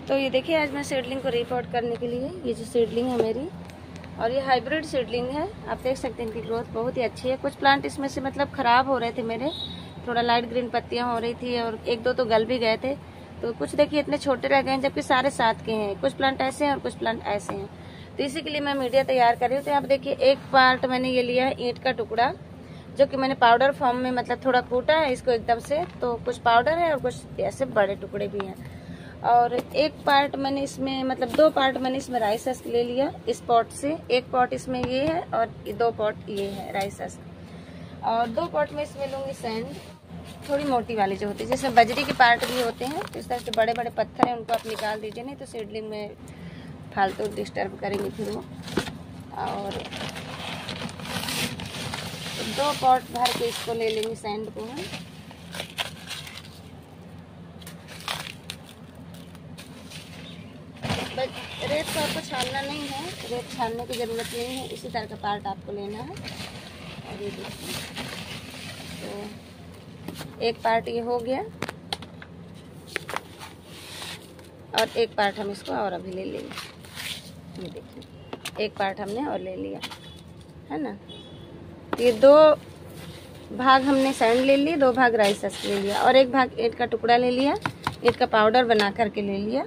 तो ये देखिए, आज मैं सीडलिंग को रिपोर्ट करने के लिए, ये जो सीडलिंग है मेरी, और ये हाइब्रिड सीडलिंग है। आप देख सकते हैं इनकी ग्रोथ बहुत ही अच्छी है। कुछ प्लांट इसमें से मतलब ख़राब हो रहे थे मेरे, थोड़ा लाइट ग्रीन पत्तियां हो रही थी और एक दो तो गल भी गए थे। तो कुछ देखिए इतने छोटे रह गए हैं, जबकि सारे साथ के हैं। कुछ प्लांट ऐसे हैं और कुछ प्लांट ऐसे हैं। तो इसी के लिए मैं मीडिया तैयार कर रही हूँ। तो आप देखिए, एक पार्ट मैंने ये लिया है ईंट का टुकड़ा, जो कि मैंने पाउडर फॉर्म में मतलब थोड़ा कूटा है इसको एकदम से। तो कुछ पाउडर है और कुछ ऐसे बड़े टुकड़े भी हैं। और एक पार्ट मैंने इसमें मतलब 2 पार्ट मैंने इसमें राइस हस्क ले लिया इस पॉट से। एक पॉट इसमें ये है और 2 पॉट ये है राइस हस्क। और 2 पॉट में इसमें लूँगी सैंड, थोड़ी मोटी वाली जो होती है, जिसमें बजरी के पार्ट भी होते हैं। तो इस तरह के बड़े बड़े पत्थर हैं, उनको आप निकाल दीजिए, नहीं तो सीडलिंग में फालतू डिस्टर्ब करेंगे फिर वो। और 2 पॉट भर के इसको ले लेंगे सैंड को हम। रेत को आपको छानना नहीं है, रेत छानने की ज़रूरत नहीं है, इसी तरह का पार्ट आपको लेना है। और ये देखिए, तो एक पार्ट ये हो गया और एक पार्ट हम इसको और अभी ले लेंगे। ये देखिए, एक पार्ट हमने और ले लिया है ना। ये 2 भाग हमने सैंड ले ली, 2 भाग राइस हस्क ले लिया और 1 भाग ईंट का टुकड़ा ले लिया, ईंट का पाउडर बना करके ले लिया।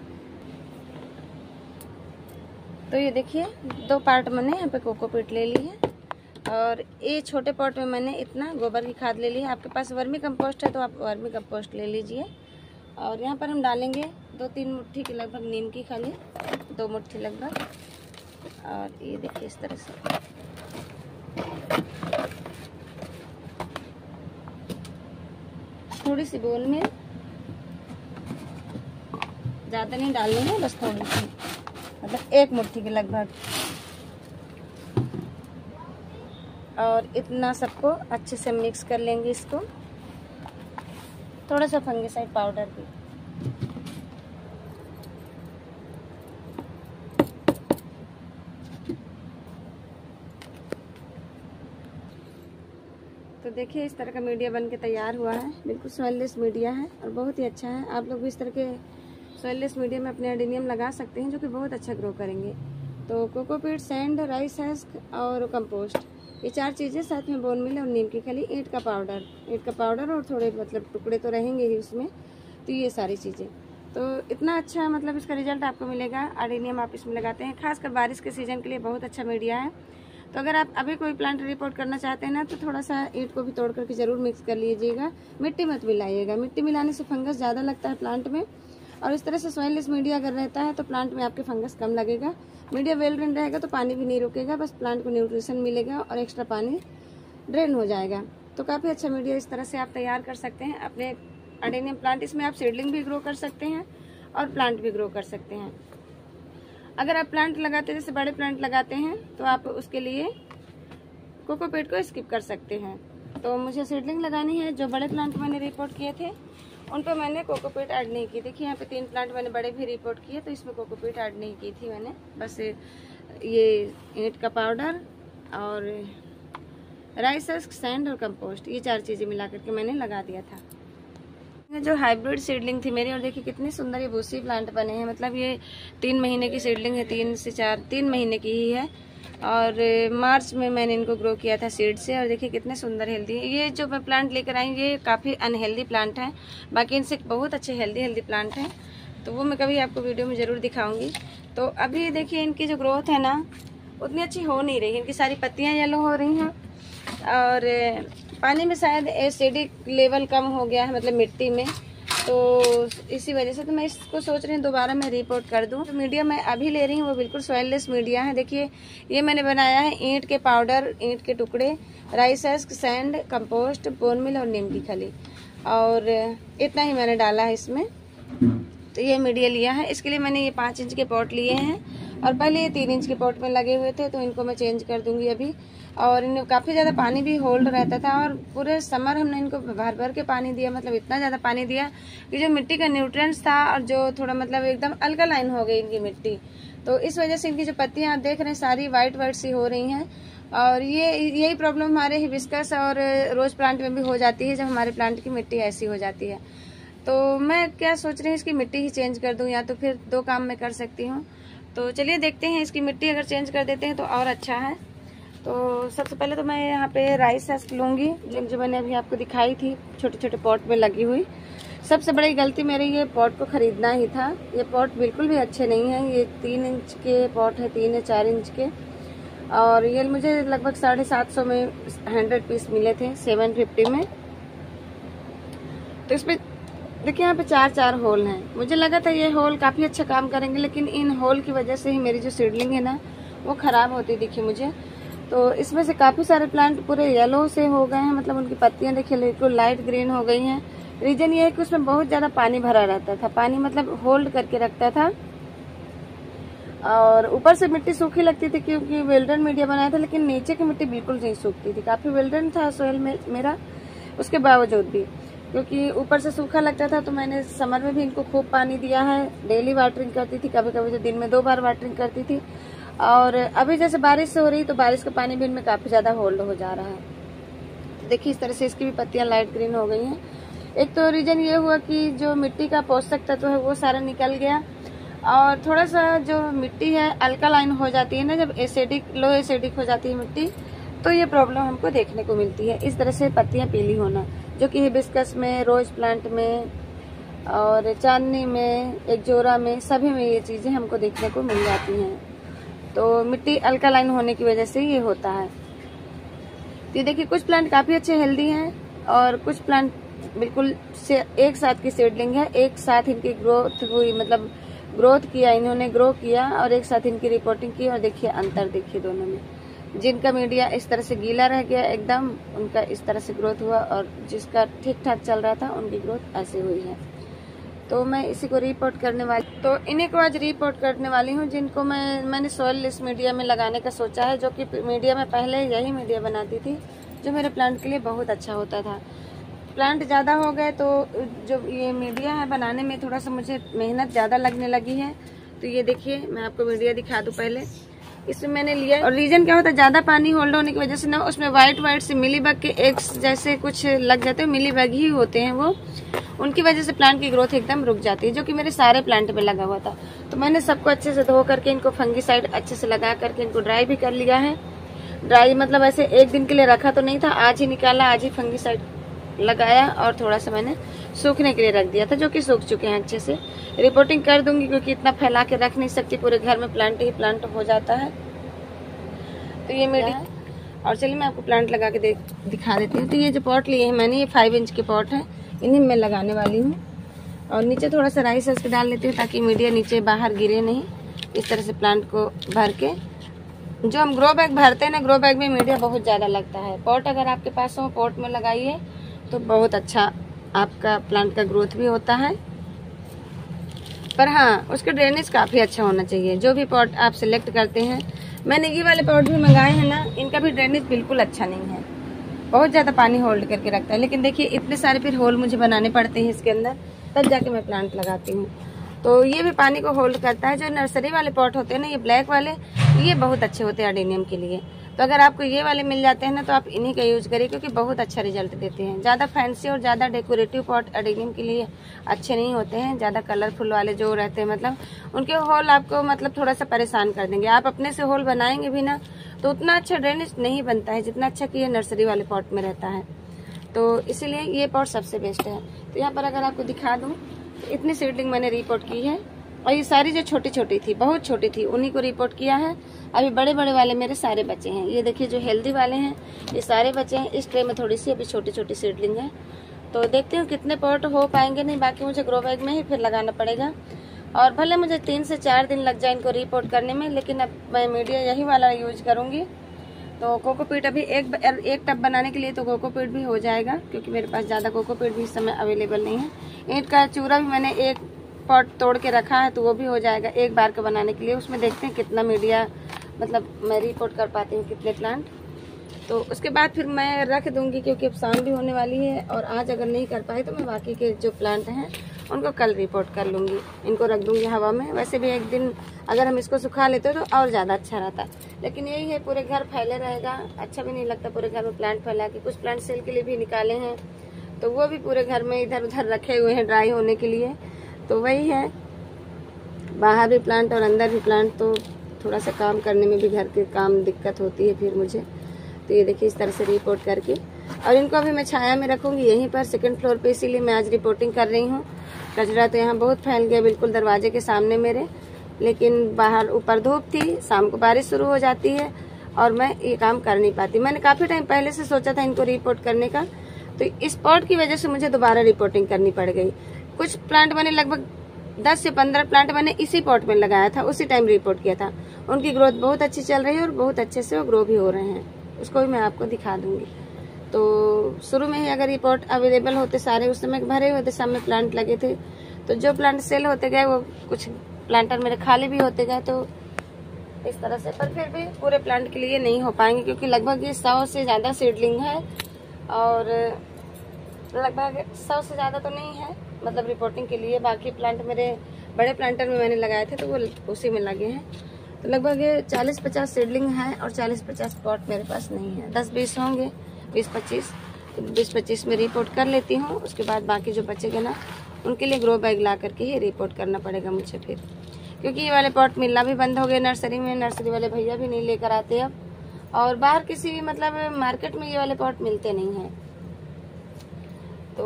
तो ये देखिए, 2 पार्ट मैंने यहाँ पे कोकोपीट ले ली है। और ये छोटे पॉट में मैंने इतना गोबर की खाद ले ली है। आपके पास वर्मी कंपोस्ट है तो आप वर्मी कंपोस्ट ले लीजिए। और यहाँ पर हम डालेंगे 2-3 मुट्ठी के लगभग नीम की खली, 2 मुट्ठी लगभग। और ये देखिए इस तरह से थोड़ी सी बोल में, ज़्यादा नहीं डालनी है, बस थोड़ी सी, मतलब 1 मुट्ठी के लगभग। और इतना सबको अच्छे से मिक्स कर लेंगे इसको। थोड़ा सा फंगिसाइड पाउडर भी। तो देखिए, इस तरह का मीडिया बन के तैयार हुआ है। बिल्कुल सॉइललेस मीडिया है और बहुत ही अच्छा है। आप लोग भी इस तरह के सॉइललेस मीडिया में अपने एडेनियम लगा सकते हैं, जो कि बहुत अच्छा ग्रो करेंगे। तो कोकोपीट, सैंड, राइस हस्क और कंपोस्ट, ये 4 चीज़ें, साथ में बोन मिल और नीम की खली, ईंट का पाउडर और थोड़े मतलब टुकड़े तो रहेंगे ही उसमें। तो ये सारी चीज़ें, तो इतना अच्छा मतलब इसका रिजल्ट आपको मिलेगा। एडेनियम आप इसमें लगाते हैं, खासकर बारिश के सीज़न के लिए बहुत अच्छा मीडिया है। तो अगर आप अभी कोई प्लांट रिपोर्ट करना चाहते हैं ना, तो थोड़ा सा ईंट को भी तोड़ करके ज़रूर मिक्स कर लीजिएगा। मिट्टी मत मिलाइएगा, मिट्टी मिलाने से फंगस ज़्यादा लगता है प्लांट में। और इस तरह से सॉइललेस मीडिया अगर रहता है तो प्लांट में आपके फंगस कम लगेगा। मीडिया वेल ड्रेन रहेगा तो पानी भी नहीं रुकेगा, बस प्लांट को न्यूट्रिशन मिलेगा और एक्स्ट्रा पानी ड्रेन हो जाएगा। तो काफ़ी अच्छा मीडिया इस तरह से आप तैयार कर सकते हैं अपने एडेनियम प्लांट। इसमें आप सीडलिंग भी ग्रो कर सकते हैं और प्लांट भी ग्रो कर सकते हैं। अगर आप प्लांट लगाते हैं, जैसे बड़े प्लांट लगाते हैं, तो आप उसके लिए कोकोपीट को स्किप कर सकते हैं। तो मुझे सीडलिंग लगानी है। जो बड़े प्लांट मैंने रिपोर्ट किए थे उन पर मैंने कोकोपीट ऐड नहीं की। देखिए, यहाँ पे 3 प्लांट मैंने बड़े भी रिपोर्ट किए, तो इसमें कोकोपीट ऐड नहीं की थी मैंने। बस ये ईंट का पाउडर और राइस हस्क, सैंड और कंपोस्ट, ये 4 चीज़ें मिला करके मैंने लगा दिया था। जो हाइब्रिड सीडलिंग थी मेरी, और देखिए कितने सुंदर ये बूसी प्लांट बने हैं। मतलब ये 3 महीने की सीडलिंग है, 3 महीने की ही है। और मार्च में मैंने इनको ग्रो किया था सीड से। और देखिए कितने सुंदर हेल्दी है। ये जो मैं प्लांट लेकर आई, ये काफ़ी अनहेल्दी प्लांट हैं, बाकी इनसे बहुत अच्छे हेल्दी प्लांट हैं। तो वो मैं कभी आपको वीडियो में ज़रूर दिखाऊंगी। तो अभी देखिए इनकी जो ग्रोथ है ना, उतनी अच्छी हो नहीं रही। इनकी सारी पत्तियाँ येलो हो रही हैं और पानी में शायद एसिडिक लेवल कम हो गया है, मतलब मिट्टी में। तो इसी वजह से तो मैं इसको सोच रही हूँ दोबारा मैं रिपोर्ट कर दूँ। तो मीडिया मैं अभी ले रही हूँ वो बिल्कुल सॉइललेस मीडिया है। देखिए, ये मैंने बनाया है ईंट के पाउडर, ईंट के टुकड़े, rice husk, sand, compost, bone meal और नीम की खली, और इतना ही मैंने डाला है इसमें। तो ये मीडिया लिया है। इसके लिए मैंने ये 5 इंच के पॉट लिए हैं और पहले ये 3 इंच के पॉट में लगे हुए थे, तो इनको मैं चेंज कर दूंगी अभी। और इनमें काफ़ी ज़्यादा पानी भी होल्ड रहता था और पूरे समर हमने इनको भर भर के पानी दिया, मतलब इतना ज़्यादा पानी दिया कि जो मिट्टी का न्यूट्रिएंट्स था और जो थोड़ा मतलब एकदम अल्कलाइन हो गई इनकी मिट्टी। तो इस वजह से इनकी जो पत्तियाँ आप देख रहे हैं सारी वाइट वाइट सी हो रही हैं। और यही प्रॉब्लम हमारे हिबिस्कस और रोज प्लांट में भी हो जाती है, जब हमारे प्लांट की मिट्टी ऐसी हो जाती है। तो मैं क्या सोच रही हूँ, इसकी मिट्टी ही चेंज कर दूँ या तो फिर 2 काम मैं कर सकती हूँ। तो चलिए देखते हैं, इसकी मिट्टी अगर चेंज कर देते हैं तो और अच्छा है। तो सबसे पहले तो मैं यहाँ पे राइस हस्क लूँगी, जो मैंने अभी आपको दिखाई थी छोटे छोटे पॉट में लगी हुई। सबसे बड़ी गलती मेरी ये पॉट को ख़रीदना ही था। ये पॉट बिल्कुल भी अच्छे नहीं हैं। ये 3 इंच के पॉट है, 3 या 4 इंच के, और ये मुझे लगभग 750 में 100 पीस मिले थे 750 में। तो इसमें देखिए यहाँ पे 4 होल हैं। मुझे लगा था ये होल काफ़ी अच्छा काम करेंगे, लेकिन इन होल की वजह से ही मेरी जो सीडलिंग है ना वो ख़राब होती दिखी मुझे। तो इसमें से काफ़ी सारे प्लांट पूरे येलो से हो गए हैं, मतलब उनकी पत्तियाँ देखिए बिल्कुल लाइट ग्रीन हो गई हैं। रीजन ये है कि उसमें बहुत ज़्यादा पानी भरा रहता था, पानी मतलब होल्ड करके रखता था, और ऊपर से मिट्टी सूखी लगती थी क्योंकि वेल्डन मीडिया बनाया था, लेकिन नीचे की मिट्टी बिल्कुल नहीं सूखती थी। काफ़ी वेल्डन था सोयल में मेरा, उसके बावजूद भी क्योंकि ऊपर से सूखा लगता था। तो मैंने समर में भी इनको खूब पानी दिया है, डेली वाटरिंग करती थी, कभी कभी तो दिन में 2 बार वाटरिंग करती थी। और अभी जैसे बारिश हो रही तो बारिश का पानी भी इनमें काफ़ी ज़्यादा होल्ड हो जा रहा है। तो देखिए इस तरह से इसकी भी पत्तियाँ लाइट ग्रीन हो गई हैं। एक तो रीजन ये हुआ कि जो मिट्टी का पोषक तत्व है वो सारा निकल गया, और थोड़ा सा जो मिट्टी है अल्कालाइन हो जाती है ना, जब एसिडिक लो एसिडिक हो जाती है मिट्टी, तो ये प्रॉब्लम हमको देखने को मिलती है। इस तरह से पत्तियां पीली होना, जो कि हिबिस्कस में, रोज प्लांट में और चांदनी में, एक्जोरा में, सभी में ये चीज़ें हमको देखने को मिल जाती हैं। तो मिट्टी अल्कालाइन होने की वजह से ये होता है। तो ये देखिए कुछ प्लांट काफ़ी अच्छे हेल्दी हैं, और कुछ प्लांट बिल्कुल से एक साथ की सीडलिंग है, एक साथ इनकी ग्रोथ हुई, मतलब ग्रोथ किया, इन्होंने ग्रो किया और एक साथ इनकी रिपोर्टिंग की। और देखिए अंतर देखिए दोनों में, जिनका मीडिया इस तरह से गीला रह गया एकदम, उनका इस तरह से ग्रोथ हुआ, और जिसका ठीक ठाक चल रहा था उनकी ग्रोथ ऐसे हुई है। तो मैं इसी को रिपोर्ट करने वाली, तो इन्हीं को आज रिपोर्ट करने वाली हूँ, जिनको मैंने सॉइल लेस मीडिया में लगाने का सोचा है, जो कि मीडिया में पहले यही मीडिया बनाती थी, जो मेरे प्लांट के लिए बहुत अच्छा होता था। प्लांट ज़्यादा हो गए तो जो ये मीडिया है बनाने में थोड़ा सा मुझे मेहनत ज़्यादा लगने लगी है। तो ये देखिए मैं आपको मीडिया दिखा दूँ पहले, इसमें मैंने लिया, और रीजन क्या होता है, ज़्यादा पानी होल्ड होने की वजह से ना उसमें वाइट से मिलीबग के एग्स जैसे कुछ लग जाते हैं, मिलीबग ही होते हैं वो, उनकी वजह से प्लांट की ग्रोथ एकदम रुक जाती है, जो कि मेरे सारे प्लांट पे लगा हुआ था। तो मैंने सबको अच्छे से धो करके इनको फंगीसाइड अच्छे से लगा करके इनको ड्राई भी कर लिया है। ड्राई मतलब ऐसे 1 दिन के लिए रखा तो नहीं था, आज ही निकाला, आज ही फंगीसाइड लगाया, और थोड़ा सा मैंने सूखने के लिए रख दिया था, जो कि सूख चुके हैं अच्छे से। रिपोर्टिंग कर दूंगी क्योंकि इतना फैला के रख नहीं सकती, पूरे घर में प्लांट ही प्लांट हो जाता है। तो ये मेरी, और चलिए मैं आपको प्लांट लगा के दिखा देती हूँ। तो ये जो पॉट लिए हैं मैंने, ये 5 इंच के पॉट है, इन्हीं में लगाने वाली हूँ। और नीचे थोड़ा सा राइस हस्क डाल लेती हूँ ताकि मीडिया नीचे बाहर गिरे नहीं। इस तरह से प्लांट को भर के, जो हम ग्रो बैग भरते हैं ना, ग्रो बैग में मीडिया बहुत ज़्यादा लगता है। पॉट अगर आपके पास हो, पॉट में लगाइए तो बहुत अच्छा आपका प्लांट का ग्रोथ भी होता है। पर हाँ, उसका ड्रेनेज काफ़ी अच्छा होना चाहिए। जो भी पॉट आप सिलेक्ट करते हैं, मैंने ये वाले पॉट भी मंगाए हैं ना, इनका भी ड्रेनेज बिल्कुल अच्छा नहीं है, बहुत ज़्यादा पानी होल्ड करके रखता है। लेकिन देखिए इतने सारे फिर होल मुझे बनाने पड़ते हैं इसके अंदर, तब जाके मैं प्लांट लगाती हूँ। तो ये भी पानी को होल्ड करता है। जो नर्सरी वाले पॉट होते हैं ना, ये ब्लैक वाले, ये बहुत अच्छे होते हैं अडेनियम के लिए। तो अगर आपको ये वाले मिल जाते हैं ना, तो आप इन्हीं का यूज करिए, क्योंकि बहुत अच्छा रिजल्ट देते हैं। ज़्यादा फैंसी और ज़्यादा डेकोरेटिव पॉट अडेनियम के लिए अच्छे नहीं होते हैं। ज़्यादा कलरफुल वाले जो रहते हैं, मतलब उनके होल आपको मतलब थोड़ा सा परेशान कर देंगे। आप अपने से होल बनाएंगे भी ना, तो उतना अच्छा ड्रेनेज नहीं बनता है जितना अच्छा कि ये नर्सरी वाले पॉट में रहता है। तो इसीलिए ये पॉट सबसे बेस्ट है। तो यहाँ पर अगर आपको दिखा दूँ, तो इतनी सीडलिंग मैंने रिपोर्ट की है, और ये सारी जो छोटी छोटी थी, बहुत छोटी थी, उन्हीं को रिपोर्ट किया है। अभी बड़े बड़े वाले मेरे सारे बचे हैं। ये देखिए जो हेल्दी वाले हैं ये सारे बचे हैं। इस ट्रे में थोड़ी सी अभी छोटी छोटी सीडलिंग है। तो देखते हैं कितने पॉट हो पाएंगे, नहीं बाकी मुझे ग्रो बैग में ही फिर लगाना पड़ेगा। और भले मुझे 3 से 4 दिन लग जाए इनको रिपोर्ट करने में, लेकिन अब मैं मीडिया यही वाला यूज करूँगी। तो कोकोपीट अभी एक टब बनाने के लिए तो कोकोपीट भी हो जाएगा, क्योंकि मेरे पास ज़्यादा कोकोपीट भी इस समय अवेलेबल नहीं है। ईंट का चूरा भी मैंने एक पॉट तोड़ के रखा है, तो वो भी हो जाएगा एक बार का बनाने के लिए। उसमें देखते हैं कितना मीडिया मतलब मैं रिपोर्ट कर पाती हूँ, कितने प्लांट। तो उसके बाद फिर मैं रख दूंगी, क्योंकि अब शाम भी होने वाली है। और आज अगर नहीं कर पाई तो मैं बाकी के जो प्लांट हैं उनको कल रिपोर्ट कर लूँगी। इनको रख दूँगी हवा में। वैसे भी एक दिन अगर हम इसको सुखा लेते तो और ज़्यादा अच्छा रहता, लेकिन यही है पूरे घर फैले रहेगा, अच्छा भी नहीं लगता पूरे घर में प्लांट फैला के। कुछ प्लांट सेल के लिए भी निकाले हैं, तो वो भी पूरे घर में इधर उधर रखे हुए हैं ड्राई होने के लिए। तो वही है, बाहर भी प्लांट और अंदर भी प्लांट, तो थोड़ा सा काम करने में भी घर के काम दिक्कत होती है फिर मुझे। तो ये देखिए इस तरह से रिपोर्ट करके, और इनको अभी मैं छाया में रखूँगी यहीं पर सेकंड फ्लोर पे, इसीलिए मैं आज रिपोर्टिंग कर रही हूँ। कचरा तो यहाँ बहुत फैल गया बिल्कुल दरवाजे के सामने मेरे, लेकिन बाहर ऊपर धूप थी, शाम को बारिश शुरू हो जाती है और मैं ये काम कर नहीं पाती। मैंने काफ़ी टाइम पहले से सोचा था इनको रिपोर्ट करने का, तो इस पॉट की वजह से मुझे दोबारा रिपोर्टिंग करनी पड़ गई। कुछ प्लांट मैंने लगभग 10 से 15 प्लांट मैंने इसी पॉट में लगाया था, उसी टाइम रिपोर्ट किया था। उनकी ग्रोथ बहुत अच्छी चल रही है और बहुत अच्छे से वो ग्रो भी हो रहे हैं, उसको भी मैं आपको दिखा दूंगी। तो शुरू में ही अगर ये पॉट अवेलेबल होते सारे, उस समय भरे हुए थे, सब में प्लांट लगे थे, तो जो प्लांट सेल होते गए वो कुछ प्लांटर मेरे खाली भी होते गए, तो इस तरह से। पर फिर भी पूरे प्लांट के लिए नहीं हो पाएंगे, क्योंकि लगभग ये 100 से ज़्यादा सीडलिंग है, और लगभग 100 से ज़्यादा तो नहीं है मतलब रिपोर्टिंग के लिए। बाकी प्लांट मेरे बड़े प्लांटर में मैंने लगाए थे, तो वो उसी में लगे हैं। तो लगभग 40-50 सीडलिंग है और 40-50 पॉट मेरे पास नहीं है। 10-20 होंगे, 20-25 में रिपोर्ट कर लेती हूँ। उसके बाद बाकी जो बचेगा ना, उनके लिए ग्रो बैग ला करके ही रिपोर्ट करना पड़ेगा मुझे फिर, क्योंकि ये वाले पॉट मिलना भी बंद हो गए नर्सरी में। नर्सरी वाले भैया भी नहीं लेकर आते अब, और बाहर किसी मतलब मार्केट में ये वाले पॉट मिलते नहीं हैं। तो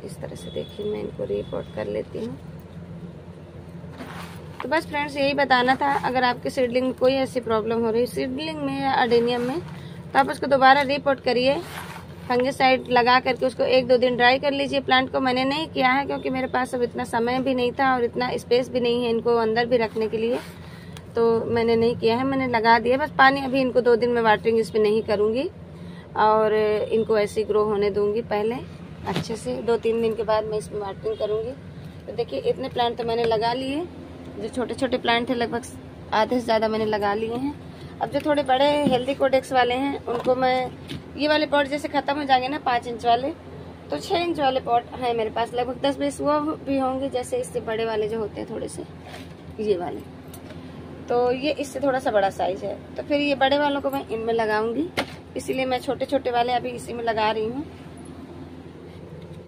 इस तरह से देखिए मैं इनको रिपोर्ट कर लेती हूँ। तो बस फ्रेंड्स यही बताना था, अगर आपके सीडलिंग में कोई ऐसी प्रॉब्लम हो रही सीडलिंग में या अडेनियम में, तो आप उसको दोबारा रिपोर्ट करिए, फंगिसाइड लगा करके उसको 1-2 दिन ड्राई कर लीजिए। प्लांट को मैंने नहीं किया है क्योंकि मेरे पास अब इतना समय भी नहीं था और इतना स्पेस भी नहीं है इनको अंदर भी रखने के लिए, तो मैंने नहीं किया है। मैंने लगा दिया बस पानी, अभी इनको 2 दिन में वाटरिंग इस पर नहीं करूँगी और इनको ऐसे ग्रो होने दूँगी पहले अच्छे से। 2-3 दिन के बाद मैं इसमें वाटरिंग करूँगी। तो देखिए इतने प्लांट तो मैंने लगा लिए, जो छोटे छोटे प्लांट थे लगभग आधे से ज़्यादा मैंने लगा लिए हैं। अब जो थोड़े बड़े हेल्दी कोडेक्स वाले हैं उनको मैं, ये वाले पॉट जैसे ख़त्म हो जाएंगे ना 5 इंच वाले, तो 6 इंच वाले पॉट हैं मेरे पास लगभग 10-20 वो भी होंगे, जैसे इससे बड़े वाले जो होते हैं थोड़े से ये वाले, तो ये इससे थोड़ा सा बड़ा साइज है। तो फिर ये बड़े वालों को मैं इनमें लगाऊंगी, इसीलिए मैं छोटे छोटे वाले अभी इसी में लगा रही हूँ।